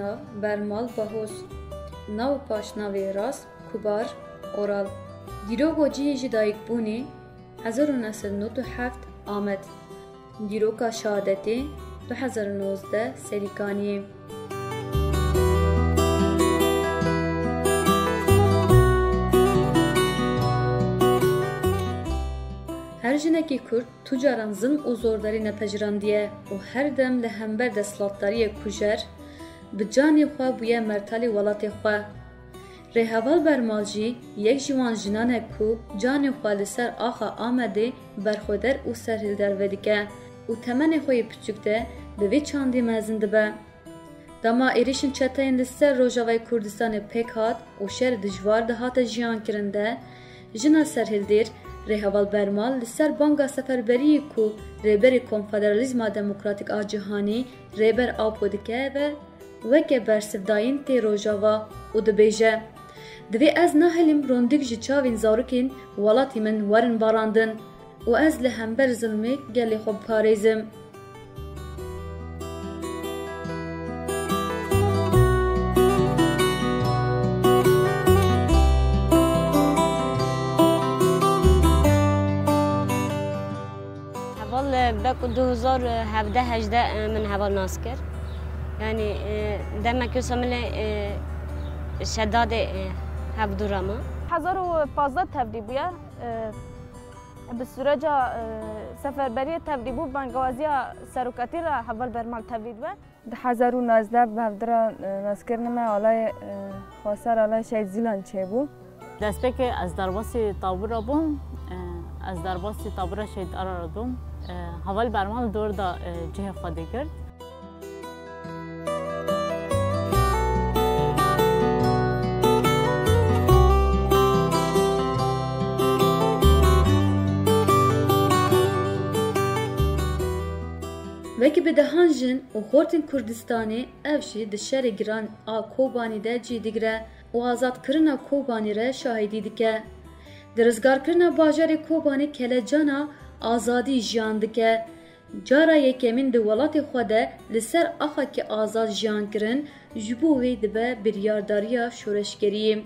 paşnav, bermal bahos, nav paşnavê rast, kubar, oral. Dîroka cihê ji dayîkbûnê 1997 Amed. Dîroka şehadetê 2019 Serîkaniyê. Her jinekê Kurd tu caran zilm û zordarî nepejrandiye û her dem li hember desthilatdariyê kujer, bi canê xwe bûye mertalê welatê xwe. Rêheval Bermal jî yek ji wan jinan e ku canê xwe li ser axa Amedê berxweder û serhilder vedike û temenê xwe yê piçûk de bi vê çandî mezin dibe. Dema êrişên çeteyên li ser Rojavayê Kurdistanê pêk hat û şer dijwar dihate jiyankirin de, jina serhildir Rêheval Bermal li ser banga seferberiyê ku rêberê Konfederalîzma Demokratîk a Cîhanî rêber Apo dike ve weke bersivdayîn tê Rojava û dibêje: Divê ez nehelîm rondik ji çavên zarokên welatî min werin barandin û ez li hember zilmê gelê xwe biparêzim. بکو 2017 من هوال ناس کرد یعنی دمکی سامل شداد هفدورما 1015 تبریبیه به سورج سفربری تبریبو بنگوازی سرکتی را هوال برمال تبرید و 2019 به هفدورا ناس کردنم علای خواستار علای شهید زیلان چه بود دست که از درباسی تابور بوم از درباسی تابور شهید آرا دوم هوال برمال دور دا جه خواده کرد. Vekî bi dehan jin û Hortên Kurdistanê ev jî di şerê giran a Kobanî de cî digire û azadkirina Kobanî re şahîdî dike. Di rizgarkirina bajarê Kobanî kelecana azadî jiyan dike. Cara yekemîn di welatê xwe de li ser axekî azad jiyankirin ji bo wê dibe biryardariya şoreşgeriyê.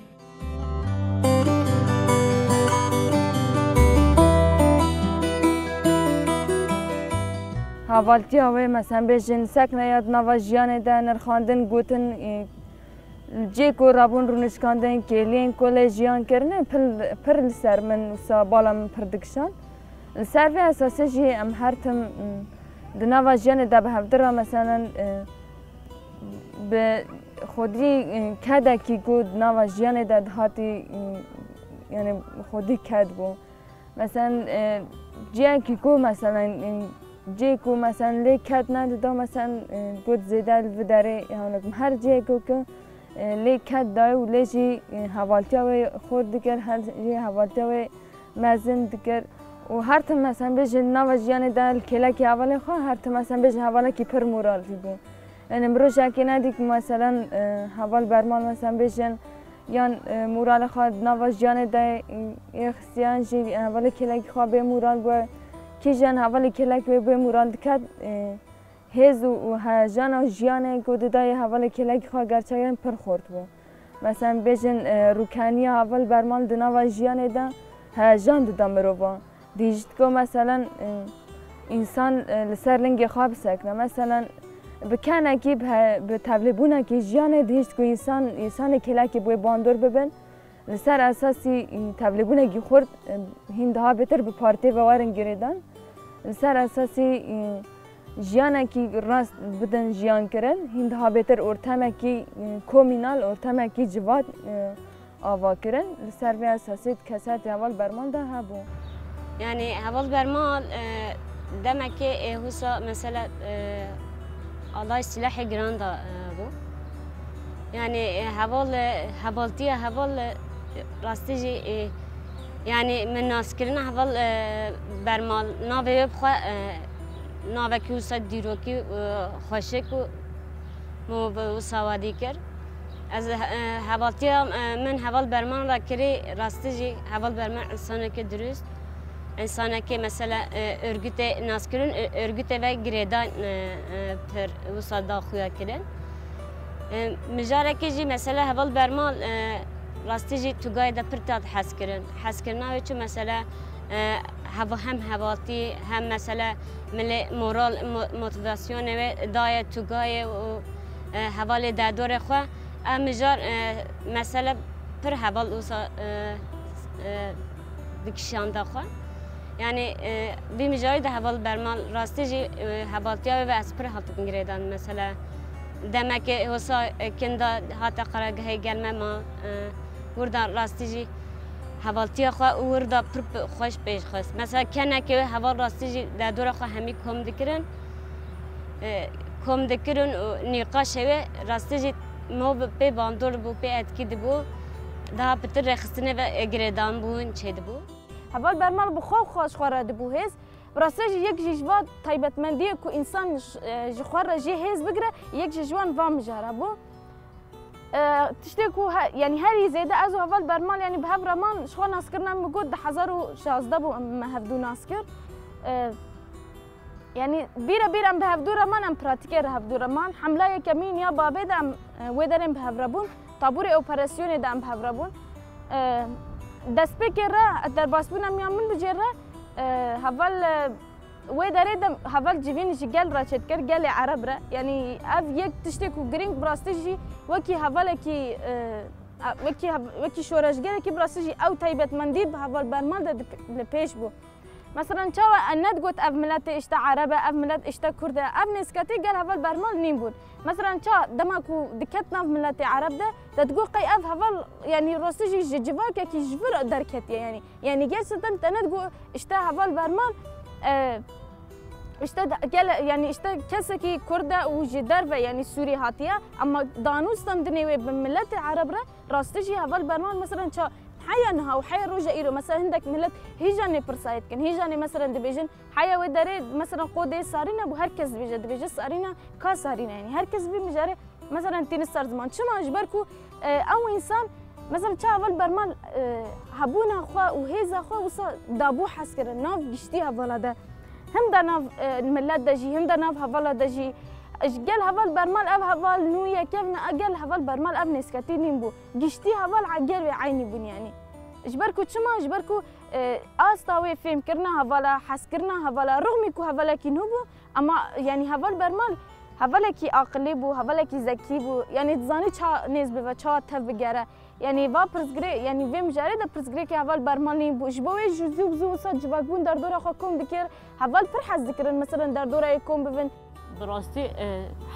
Havaltiya wê mesela bêjin sekne ya nava jiyanê de nirxandin gotin cê ku rabûn rûnişkandin kêliyên ku lê jiyan kirine pir li ser min wisa bala min pir dikişan. Li ser vê esasê jî em her tim di nava jiyanê de bi hevdira mesela bi xwedî kedekî ku di nava jiyanê de dihatî yani xwedî ked bû. Mesela ciyekî ku mesela cê ku mesela lê ked nedida mesela got zêde li vê derê her ciyekê ku lê ked daye û lê jî hevaltiya wê xwe dikir her jî hevaltiya wê mezin dikir û her tim mesela bêjin nava jiyanê de li kêlekî hevalê xwe her tim mesela bêjin hevalekî pir moral bû. Yani mirojekê nedî ku mesela heval bermal mesela bêjin yan moralê xwe nava jiyanê de yê xistiyan jî hevalê kêlekî xwe bê moral bûye kîjan hevalê kêlekî wê bê moral dike hêz û heyejana jiyanê ku di dayê hevalê kêlekî xwe gerçekten pir xort bû. Mesela bêjin rûkeniya heval bermal di nava jiyanê de heyejan dida mirovan. Dîjit ku mesela însan li ser lingê xwe bisekine. Mesela bi kenekî bi tevlîbûnekî jiyanê dîjit ku însanê kêlekî bûye bandor bibin. Li ser esasî tevlîbûnekî xurt hîn daha bêtir bi partiyê ve werin girêdan. Li ser esasî jiyanekî rast bidin jiyankirin hîn daha bêtir ortemekî komînal ortemekî civat avakirin. Li ser vê esasî kesetê heval bermal de hebû. Yani heval bermal demek ki husa mesela alay silahı giran da bu. Yani hevaltiye heval rastici yani من ناسکرین هول برمال ناوی بخوا ناوکی وسط دیروکی خوشک و مو سوادی کرد از هوالتی من هول برمان را کری راستیجی هول برمان انسانه که درست انسانه که مثلا örgüt ناسکرین örgüt و گریدان پر وسط داخویا کردن مجاره که جی مثلا هول برمال راستی جی تو گای دا پرتاد حس کرنا چون مثلا هم حواتی هم مثلا مل مورال موتیواسیون و دای تو گای و حوال دادور خو مجار مثلا پر حوال اوسا دکشان دا خو یعنی بی مجاری ده حوال برمال راستی جی حوالتیا و از پر حالت میگیردن مثلا دمک حسا کندا هات قرارگاهی گلمه ما وردا راستی جی حوالتیا خو وردا پر خوش پیش خواست مثلا کنه که حوال راستی جی در دور خو همی کم دکرن و نیقاش و راستی جی مو به باندور بو به اتکید بو ده بتر رخصتنه و گردان بون چه بو حوال برمال بخواب خوش خورده بو هست براستش یک جیجوا تایبەتمەندیە کو ئینسان ji xwe re jê hêz bigire yek ji wan van mijara bû tiştê ku yanî herî zêde ez û heval bermal yanî bi hev reman ji xwe naskirina min got 2016 bû me hevdû naskir yanî bîre em bi hevdû reman em pratikê re hevdû reman hemlayeke mîn ya babê de em wê derên bi hev re bûn taborê operasyonê de em bi hev re bûn destpêkê re derbasbûna miyan min bicê re هفال وداريدم هفال جيفين جي قال راشد كر قال عرب را يعني اف يك تشتكو جرينج براستيجي وكي هفالكي وكي شورش قال كي براستيجي او تايبت منديب هفال برمال لبيش بو مثلا تشوا الند قلت اف ملات اشتا عربه اف ملات اشتا كرده اف نسكتي قال هفال برمال نيمبون مثلا تشا دماكو دكتنا في ملات عرب ده تقول قي اف هفال يعني روستيجي جيفاك كي جفر دركت يعني جالس تند قول اشتا هفال برمال اشتا قال يعني اشتا كسكي كرده وجدار يعني سوري هاتيه اما دانوس تندني بملات عرب راستيجي هفال برمال مثلا تشا حيا نها وحيا روجا إيرو مثلا عندك ملت هيجاني برسايد كان هيجاني مثلا دبيجن حيا وداري مثلا قودي صارينا بو هركز بيجا دبيجا صارينا كا صارينا يعني هركز بي مجاري مثلا تين صار زمان شما اجبركو او انسان مثلا تشافل برمال هبونا خوا وهيزا خوا وصا دابو حسكر ناف جشتي هفالا ده هم دا ناف الملات دجي هم دا ناف هفالا دجي قال هفال برمال اب هفال نويا كيفنا قال هفال برمال اب نسكتي نيمبو جشتي هفال عجل عيني بن يعني اجبركو تشما اجبركو استاوي فهم كرنا هفالا حس كرنا هفالا رغم كو هفالا كي نوبو اما يعني هفال برمال هفالا كي عقلي بو هفالا كي ذكي بو يعني تزاني تشا نسبه و تشا تفجره يعني va prizgre yani vem jare da prizgre ki haval barmani bu jbowe juzu bzu sa jvagbun dar dora khakom dikir haval per haz dikrin mesela dar dora yakom bevin براستی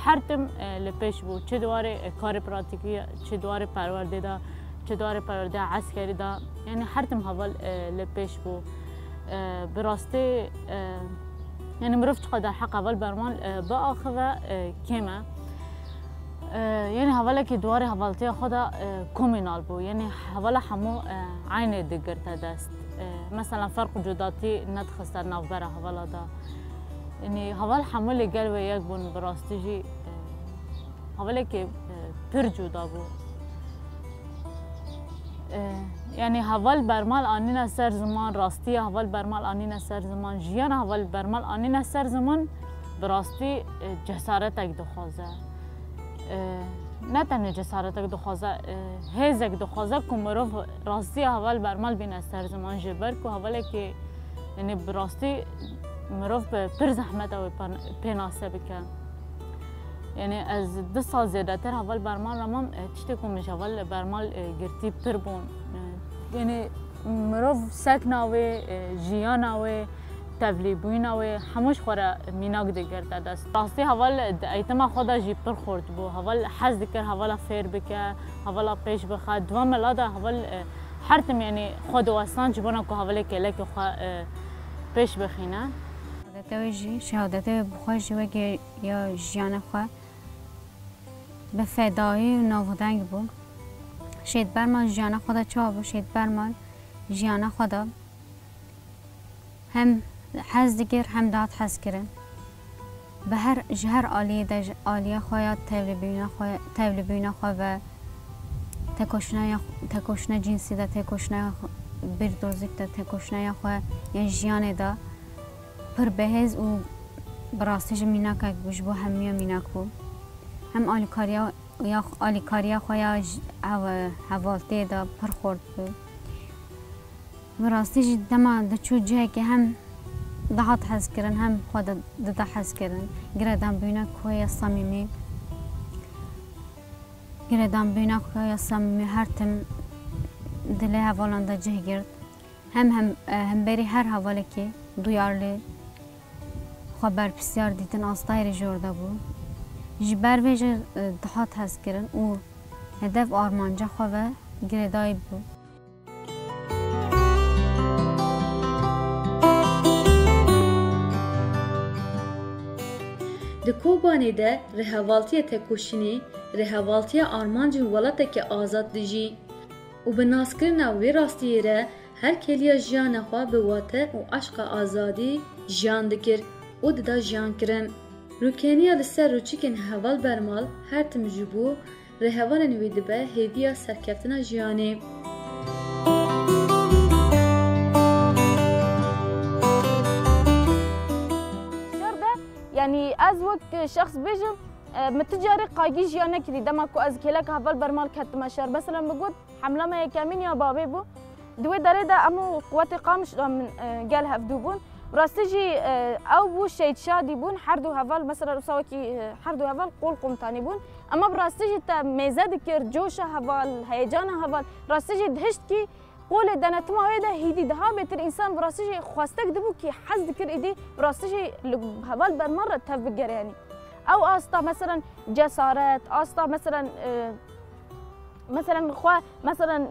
حرتم لپیش بود چه دواره کار پراتیکی چه دواره پرورده دا چه دواره پرورده عسکری دا یعنی حرتم حوال لپیش بود براستی یعنی مروف چقدر حق اول برمان با آخر کمه یعنی حواله که دواره حوالتی خدا کومینال بود یعنی حواله همو عین دیگر دست مثلا فرق جداتی ندخستر نوبره حواله دا يعني هوال حمل قلبه يقبل براستيجي هوالي كي برجو دابو يعني هوال برمال آنينا سر زمان راستي هوال برمال آنينا سر زمان جيانا هوال برمال آنينا سر زمان براستي جسارتك دخوازه نه تنها جسارتك دخوازه هزك دخوازه كمروف راستي هوال برمال بين سر زمان جبركو هوالي كي يعني براستي مروف پر زحمت او پناسه بکن یعنی از 2 سال زیاده تر اول برمال رمام تشتی کمش اول برمال گرتی پر بون یعنی مروف سکنه و جیانه و تبلیبوینه و هموش خوره میناک دیگر دست راستی اول ایتما خدا جی پر خورد بو اول حز دکر اول فیر بکه اول پیش بخواد دوام ملاده اول حرتم یعنی خود واسان جبونه که اولی کله که خوا پیش بخینه توجي شهادته بخواجي وجه يا جيانا خوا بفدایی و ناودنگ بود شید برمان جیانا خدا چا بود شید برمان جیانا خدا هم حز دیگر هم داد حز کرن به هر جهر آلیه خواهد تبلی بینا خواه و تکشنه جنسی دا تکشنه بردوزک دا تکشنه خواه یا جیانه دا پر بهز و براستش میناک بوش بو همیا میناک بو هم آلیکاریا یا آلیکاریا خویا حوالتی دا پر خورد بود و راستی جی دما دچو جه که هم دهات حس کرن هم خود ده حس کرن گردم بینا خویا صمیمی گردم بینا خویا صمیمی هر تم دل حوالان دا جه گرد هم بری هر حواله که دویارلی خبر بسیار دیدن آستای جورده بود جبر ویژه دهات حس کرن و هدف آرمانجا خواه گردای بود Di Kobanê de rêhevaltiya têkoşînê, rêhevaltiya armancên welateke azad dijî û bi naskirina wê rastiyê re her keliya jiyana xwe bi wate û aşqa azadî jiyan dikir û dida jiyankirin. Rûkeniya li ser rûçikên heval bermal her tim ji bo rêhevalên wê dibe hêviya serkeftina jiyanê. يعني از وقت شخص بيجم متجاري قايجي جيانا كذي دما كو از كيلك هفال برمال كتما شهر مثلا بقول حمله ما يكامين يا بابي بو دوي داري دا امو قواتي قامش من قال هفدوبون راستيجي او بو شيء شادي بون حردو هفال مثلا وساوكي حردو هفال قول قمتاني بون اما براستيجي تا ميزاد كير جوشا هفال هيجانا هفال راستيجي دهشت كي قول دنتما هيدا هيدي دها بيتر انسان براستيجي خواستك دبو كي حز ذكر ايدي براستيجي هفال بالمره تفكر يعني او استا مثلا جسارات استا مثلا خوا مثلا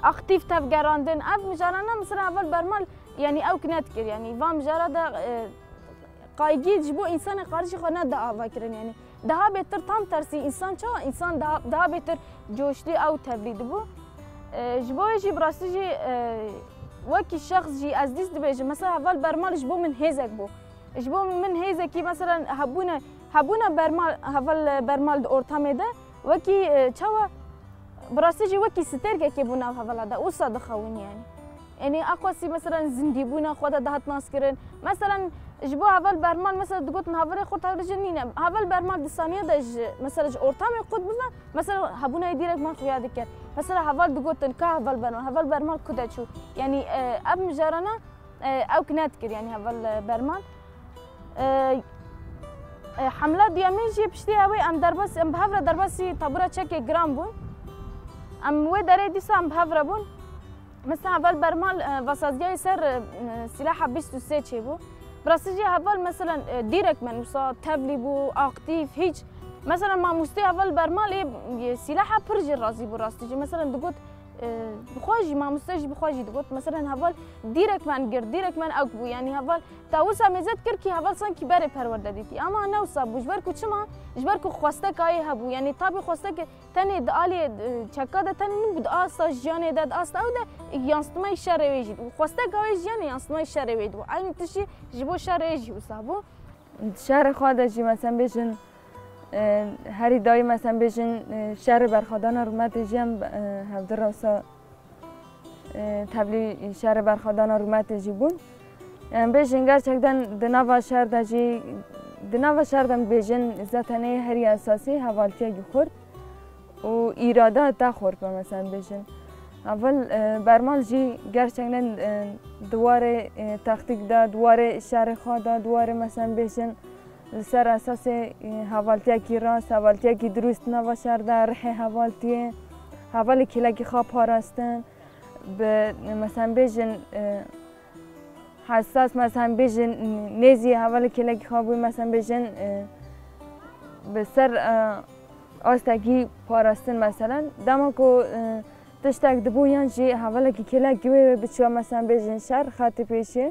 اختيف تفكراندن اف مجارانا مثلا هفال برمال يعني او كنتكر يعني فام مجارا قايجي جبو انسان قارشي خنا دا افكرن يعني دها بيتر تام ترسي انسان شو انسان دها بيتر جوشتي او تبريد بو جبوي جي براستيجي وكي شخص جي ازديس دبيجي مثلا هفال برمال جبو من هيزك بو جبو من هيزكي مثلا هبونا برمال هفال برمال اورتامي ده وكي تشوا براستيجي وكي ستركه كي بونا هفال ده وصاد خون يعني اقوسي مثلا زندي بونا خدا دهات ناسكرن مثلا جبو هفال برمال مثلا دقوت نهافري خورت جنينه هفال برمال دسانيه ده مثلا اورتامي قد بما مثلا هبونا يديرك ما خويا ذكر مثلا هفال دقوت كا هفال برمال كدا شو يعني اب مجرنا او كناتكر يعني هفال برمال حمله دیامیجی پشتی اوی ام درباس ام بهفر درباسی تابورا چک گرام بون ام و داره دیسا ام بهفر بون مثلا اول برمال وسازیای سر سلاح 23 چی بو براسیجی اول مثلا دیرک من وسا تبلی بو اکتیف هیچ مثلا ما مستی اول برمال سلاح پرج رازی بو راستیجی مثلا دگوت بخواجي ما مستجي بخواجي دقوت مثلا هفال ديرك من قر ديرك من أقبو يعني هفال تاوسا مزاد كركي هفال صن كبار پرورده ديتي أما أنا وصا بجبركو چما جبركو خواستك آي هبو يعني تابي خواستك تاني دالي چكا ده تاني نبود آستا جاني ده آستا أو ده يانستماي شر ويجي خواستك آي جاني يانستماي شر ويدو عين تشي جبو شر ويجي وصابو شهر خواده جي مثلا بيجن هری دایی مثلا بجن شهر برخوادان رومت جیم هفته راسا تبلی شهر برخوادان رومت جی بون بجن گرچکدن دنوا شهر دجی دنوا شهر دم بجن زتنه هری اساسی حوالتی خورد و ایراده تا خورد مثلا بجن اول برمال جی گرچکدن دواره تختیک دا دواره شهر خواده دواره مثلا بجن سر اساس حوالتی کی راست حوالتی کی درست نباشه در رح حوالتی حوالی کلاکی خواب هستن به مثلا بیشن حساس مثلا بیشن نیزی حوالی کلاکی خوابی مثلا بیشن به سر آستگی پاراستن مثلا دما کو تشتاق دبویان جی حوالی کلاکی بچه مثلا بیشن شر خاطی پیشه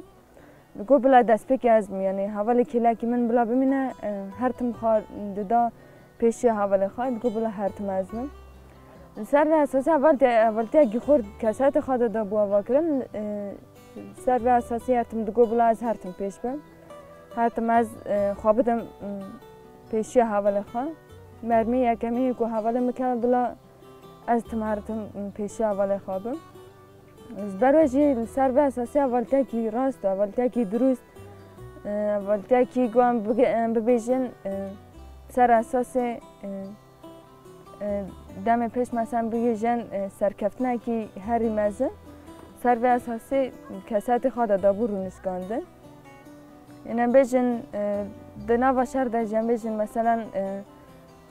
گو بلا دست پکی از میانی حوالی کلاکی من بلا بمینه هر تم خواهد دا پیشی حوالی خواهد گو بلا هر تم از من سر اساسی حوالتی اگه خورد کسایت خواهد دا بوا واکرن سر اساسی هر تم گو بلا از هر تم پیش بم هر تم از خوابتم پیشی حوالی خواهد مرمی یکمی گو حوالی میکنم بلا از تم هر تم پیشی حوالی خواهدم برای سر به اساسی اولتی کی راست اولتی کی درست اولتی کی گوام ببیشن سر اساس دم پیش مثلا بگیجن سرکفتنه که هری مزه سر به اساسی کسات خود دابو رونسکانده یعنی بیجن دنا و شهر در جنب بیجن مثلا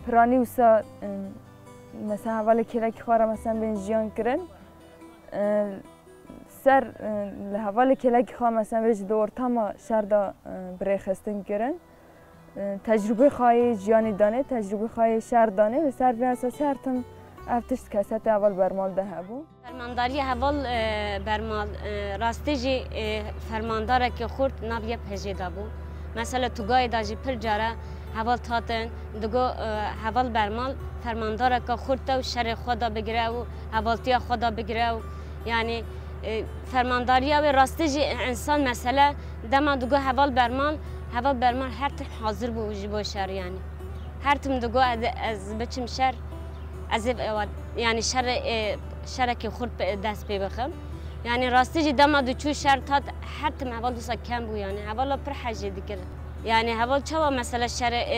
پرانی وسا مثلا حواله کلک خواره مثلا بین جیان کرن سر لحواله کلک خواه مثلا بیج دور تاما شهر دا برای خستن کرن تجربه خواهی جیانی دانه تجربه خواهی شهر دانه و سر به اساسی هرتم افتش کسات اول برمال ده هبو فرمانداری اول برمال راستی جی فرمانداره که خورد نبیه پهجه دابو مثلا توگای داجی پر جاره اول تاتن دگو اول برمال فرمانداره که خورد و شر خدا بگیره و اولتیا خدا بگیره و یعنی فرمانداری و راستی جی انسان مثلا دما دگو اول برمال هر تم حاضر بو شر یعنی هر تم دگو از بچم شر از یعنی شر که خورد دست پی بخم یعنی راستی جی دما دو چو شر تات هر تم اول دوسا کم بو یعنی اول پر حاجه دیگر یعنی اول چوا مثلا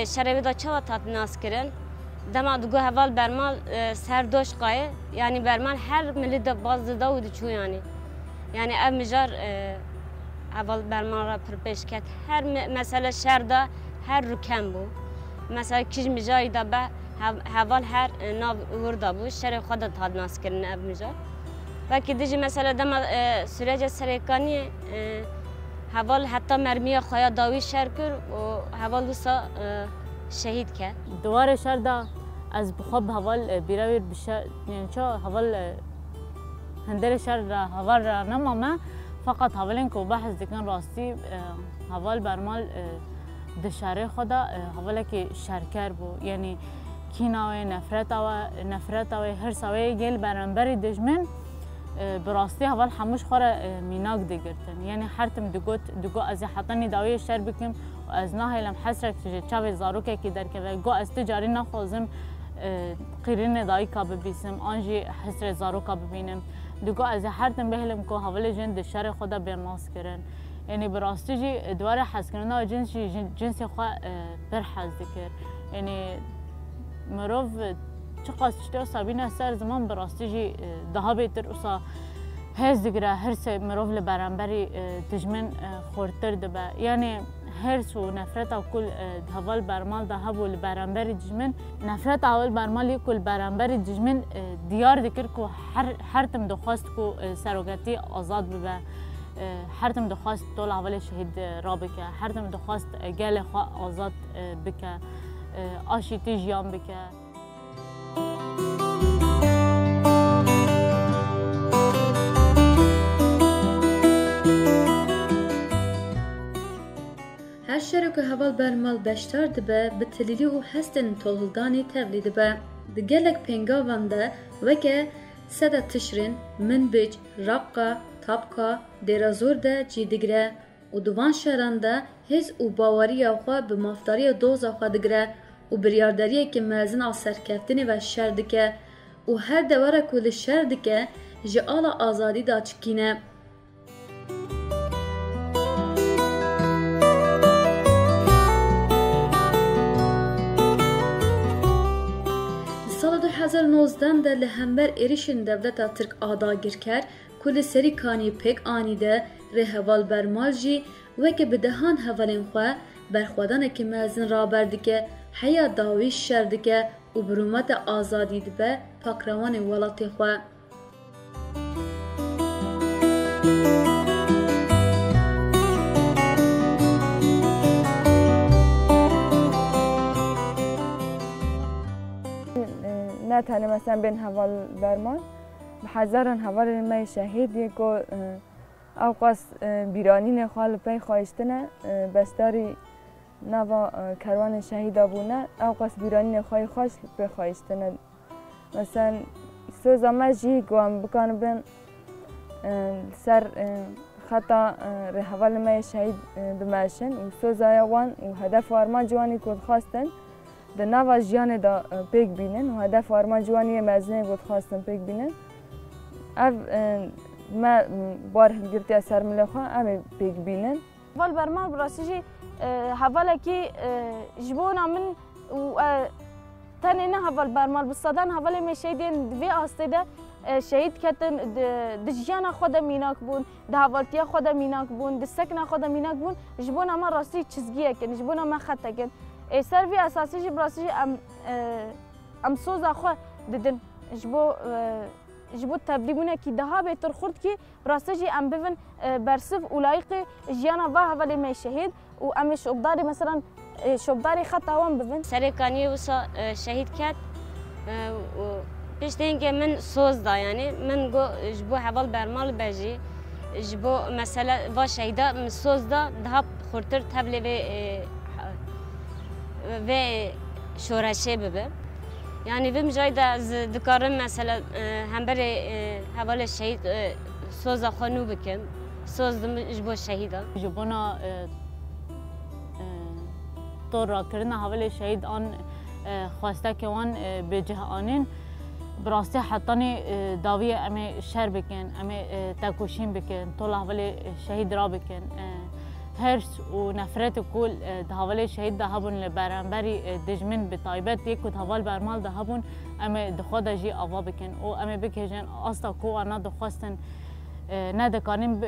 شر ودا چوا تات ناس کرن دما دگو اول برمال سر دوش قایه یعنی برمال هر ملی دا باز دا و دو چو یعنی اب مجار اول برمال را پر پیش کرد هر مثلا شر دا هر رو کم بو مثلا کج مجاری دا به اول هر ناب وردا بو شر خود تاد ناس کرن اب مجار و که دیجی مثلا دما سریج سریکانی اول حتی مرمی خوایا داوی شر کرد و اول دوسا شهید کرد دوار شهر دا از بخواب اول بیراویر بشه یعنی چه اول هندر شهر را اول را نمامه فقط اولین که بحث دکن راستی اول برمال دشاره خدا اول که شرکر بو یعنی کیناوی نفرت و هر سوی گل برانبری دجمن براستی اول هموش خوره میناک دیگرتن یعنی هر تم دگو از حتنی داوی شر بکم و از نه لم حسرک چاوی زاروکه کی در که گو از تجاری نخوازم قیرین دایی کا ببیسم آنجی حسر زاروکا ببینم دگو از هر تم بهلم کو حواله جن شر خدا برناس کرن یعنی براستی جی دوار حس کردن جنس خو بر حس ذکر یعنی مروف چقدر چطور سابینه سر زمان براستی جی ده بیتر اوسا هز دگره هر سه مروف لبرانبری دجمن خورتر دبه یعنی هرس و نفرت او کل هوال برمال ده هبو لبرانبری دجمن نفرت اول برمال کل برانبری دجمن دیار دکر کو هر تم دخواست کو سروگتی آزاد ببه هر تم دخواست طول اول شهید را بکه هر تم دخواست گل خواه آزاد بکه آشیتی جیان بکه هر شر که هوال برمال بشتر دبه به تلیلی و هستن تولدانی تولید دبه دگلک پنگاوان ده وکه سده تشرین منبج رقا طبقا دیرازور ده جیدگره و دوان شران ده هز و باوری آخوا به مافداری دوز آخوا دگره و بریارداریه که مزن آ سرکفتنی و شر دکه و هر دواره کل شر دکه جعال آزادی دا چکینه سال 2019 ده لهمبر ایریشن دولت ترک آداگیر کرد کل سری کانی پک آنیده ره هوال برمال جی وکه بدهان هوالین خواه برخوادانه که مزن را بردکه حیا داوی شردکه و برومت آزادی دبه پاکروان ولاتی خواه نه تنه مثلا بین هوال برمان بحذرن هوال ما شهید یکو اوقاس بیرانی نخوال پی خواهشتنه بستاری نوا کروان شهید آبونه اوقاس بیرانی نخواهی خوش پی خواهشتنه مثلا سوزا ما جی گوام بکن بین سر خطا هوال ما شهید بماشن و سوزا یوان و هدف وارمان جوانی کد خواستن ده نوا جیان دا پیک بینن و هدف وارمان جوانی مزنه کد خواستن پیک بینن اف ما بار گرتی اثر ملخا ام پیک بینن وال برمان براسیجی حواله کی جبونا من و تنه نه هول برمال بصدان هول می شهیدین دوی آسته ده شهید کتن دجیان خود میناک بون ده هولتیا خود میناک بون ده سکن خود میناک بون جبون اما راستی چیزگیه کن جبون اما خطه کن سروی اساسی جب راستی ام سوز خو ددن جبو تبلیغونه کی ده بهتر خورد کی راستی ام بفن برسف اولایق جیانا و هول می شهید و ام شبداری مثلا شبداری خطا وام بفن سرکانی وسا شهید کرد پیش اینکه من سوز دا یعنی من گو جبو حوال برمال بجی جبو مثلا و شهیدا من سوز دا ده خورتر تبلی و شورشه ببه yani bir mücayda dikarım mesela hem beri havalı şehit sözde xanu bikin sözde jbo şehida jbona طور کردن حوالي شهید آن خواسته که آن به جه آنین براستی حتانی داوی امی شر بکن امی تکوشین بکن طول حوالي شهید را بکن هرس و نفرت کل حوالي شهید ده هبون لبرانبری دجمن به طایبت یک کد حوال برمال ده هبون امی دخوا ده جی آوا بکن و امی بکهجن آستا کو آنا دخواستن نه دکانیم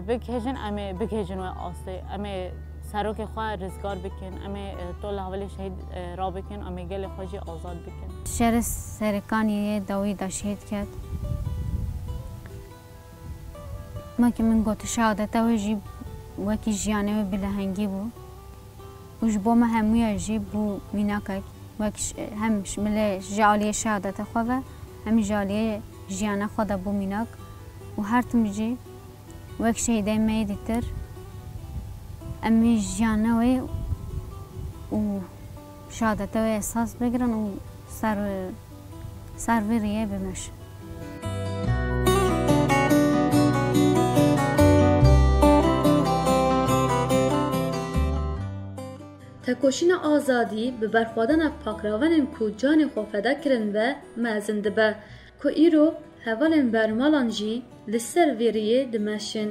بکهجن امی بکهجن و آسته امی سروک خواه رزگار بکن امی طول حوالي شهید را بکن امی گل خواهی آزاد بکن شهر سرکانی داوی دا شهید کرد ما که من گوت شهادت و جیب وکی جیانه و بلهنگی بو وش بو ما همویا جیب بو میناکک وکی هم شمله جالیه شهادت خواه هم جالیه جیانه خود بو میناک و هر تم جی وکی شهیده میدی تر امی جیانه و شهادت و احساس بگرن و سر وریه بمش تکوشین آزادی به برخوادن پاکراون کو جان خو فدا کرن و مزند به کو ایرو هوالن برمالان جی لسر ویریه دمشن